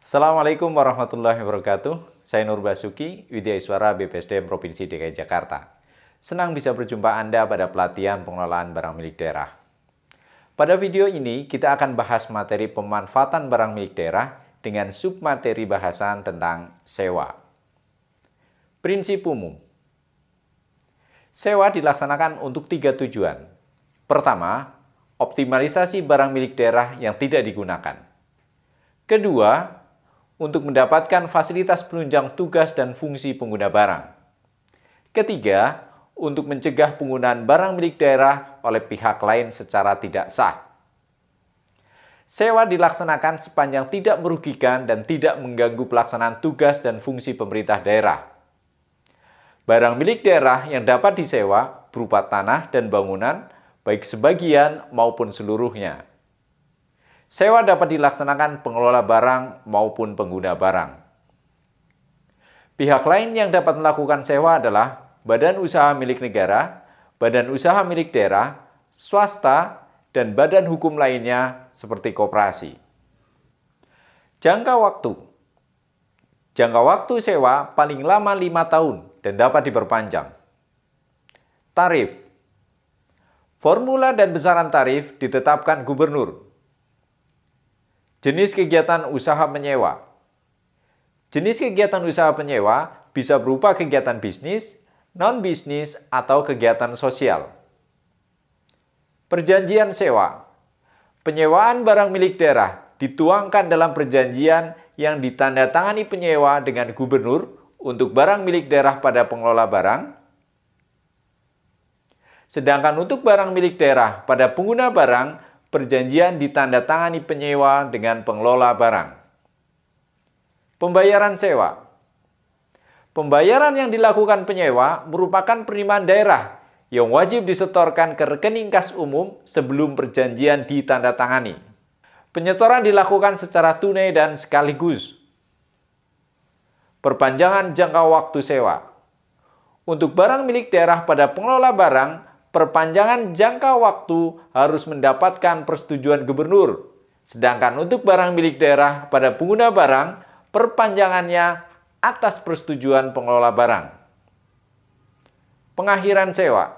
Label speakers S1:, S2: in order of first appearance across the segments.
S1: Assalamualaikum warahmatullahi wabarakatuh. Saya Nur Basuki, Widya Iswara BPSDM Provinsi DKI Jakarta. Senang bisa berjumpa Anda pada pelatihan pengelolaan barang milik daerah. Pada video ini, kita akan bahas materi pemanfaatan barang milik daerah dengan submateri bahasan tentang sewa. Prinsip umum. Sewa dilaksanakan untuk 3 tujuan. Pertama, optimalisasi barang milik daerah yang tidak digunakan. Kedua, untuk mendapatkan fasilitas penunjang tugas dan fungsi pengguna barang. Ketiga, untuk mencegah penggunaan barang milik daerah oleh pihak lain secara tidak sah. Sewa dilaksanakan sepanjang tidak merugikan dan tidak mengganggu pelaksanaan tugas dan fungsi pemerintah daerah. Barang milik daerah yang dapat disewa berupa tanah dan bangunan, baik sebagian maupun seluruhnya. Sewa dapat dilaksanakan pengelola barang maupun pengguna barang. Pihak lain yang dapat melakukan sewa adalah badan usaha milik negara, badan usaha milik daerah, swasta, dan badan hukum lainnya seperti koperasi. Jangka waktu. Jangka waktu sewa paling lama 5 tahun dan dapat diperpanjang. Tarif. Formula dan besaran tarif ditetapkan gubernur. Jenis kegiatan usaha penyewa. Jenis kegiatan usaha penyewa bisa berupa kegiatan bisnis, non-bisnis, atau kegiatan sosial. Perjanjian sewa. Penyewaan barang milik daerah dituangkan dalam perjanjian yang ditandatangani penyewa dengan gubernur untuk barang milik daerah pada pengelola barang. Sedangkan untuk barang milik daerah pada pengguna barang, perjanjian ditandatangani penyewa dengan pengelola barang. Pembayaran sewa. Pembayaran yang dilakukan penyewa merupakan penerimaan daerah yang wajib disetorkan ke rekening kas umum sebelum perjanjian ditandatangani. Penyetoran dilakukan secara tunai dan sekaligus. Perpanjangan jangka waktu sewa. Untuk barang milik daerah pada pengelola barang, perpanjangan jangka waktu harus mendapatkan persetujuan gubernur. Sedangkan untuk barang milik daerah pada pengguna barang, perpanjangannya atas persetujuan pengelola barang. Pengakhiran sewa.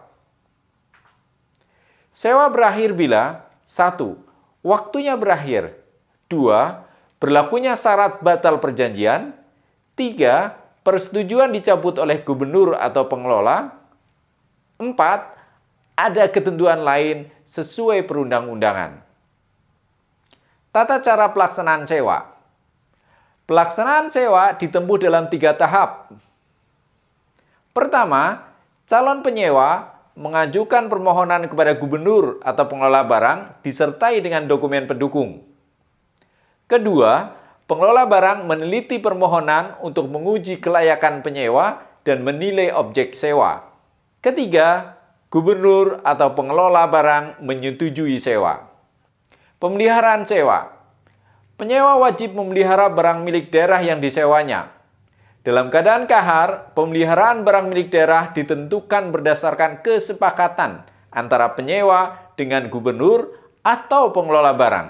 S1: Sewa berakhir bila 1. Waktunya berakhir. 2. Berlakunya syarat batal perjanjian. 3. Persetujuan dicabut oleh gubernur atau pengelola. 4. Ada ketentuan lain sesuai perundang-undangan. Tata cara pelaksanaan sewa. Pelaksanaan sewa ditempuh dalam 3 tahap. Pertama, calon penyewa mengajukan permohonan kepada gubernur atau pengelola barang disertai dengan dokumen pendukung. Kedua, pengelola barang meneliti permohonan untuk menguji kelayakan penyewa dan menilai objek sewa. Ketiga, gubernur atau pengelola barang menyetujui sewa. Pemeliharaan sewa. Penyewa wajib memelihara barang milik daerah yang disewanya. Dalam keadaan kahar, pemeliharaan barang milik daerah ditentukan berdasarkan kesepakatan antara penyewa dengan gubernur atau pengelola barang.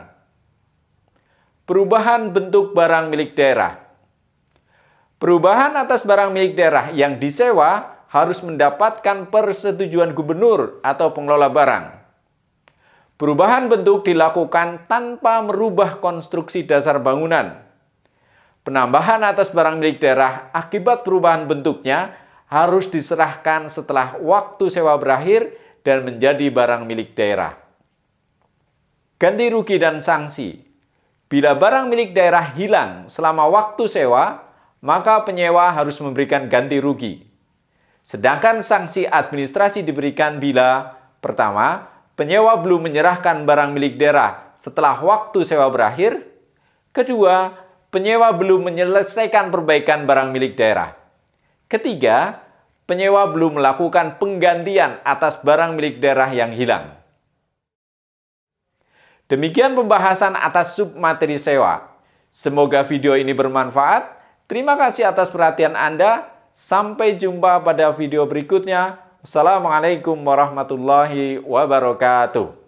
S1: Perubahan bentuk barang milik daerah. Perubahan atas barang milik daerah yang disewa harus mendapatkan persetujuan gubernur atau pengelola barang. Perubahan bentuk dilakukan tanpa merubah konstruksi dasar bangunan. Penambahan atas barang milik daerah akibat perubahan bentuknya harus diserahkan setelah waktu sewa berakhir dan menjadi barang milik daerah. Ganti rugi dan sanksi. Bila barang milik daerah hilang selama waktu sewa, maka penyewa harus memberikan ganti rugi. Sedangkan sanksi administrasi diberikan bila pertama, penyewa belum menyerahkan barang milik daerah setelah waktu sewa berakhir. Kedua, penyewa belum menyelesaikan perbaikan barang milik daerah. Ketiga, penyewa belum melakukan penggantian atas barang milik daerah yang hilang. Demikian pembahasan atas submateri sewa. Semoga video ini bermanfaat. Terima kasih atas perhatian Anda. Sampai jumpa pada video berikutnya. Wassalamualaikum warahmatullahi wabarakatuh.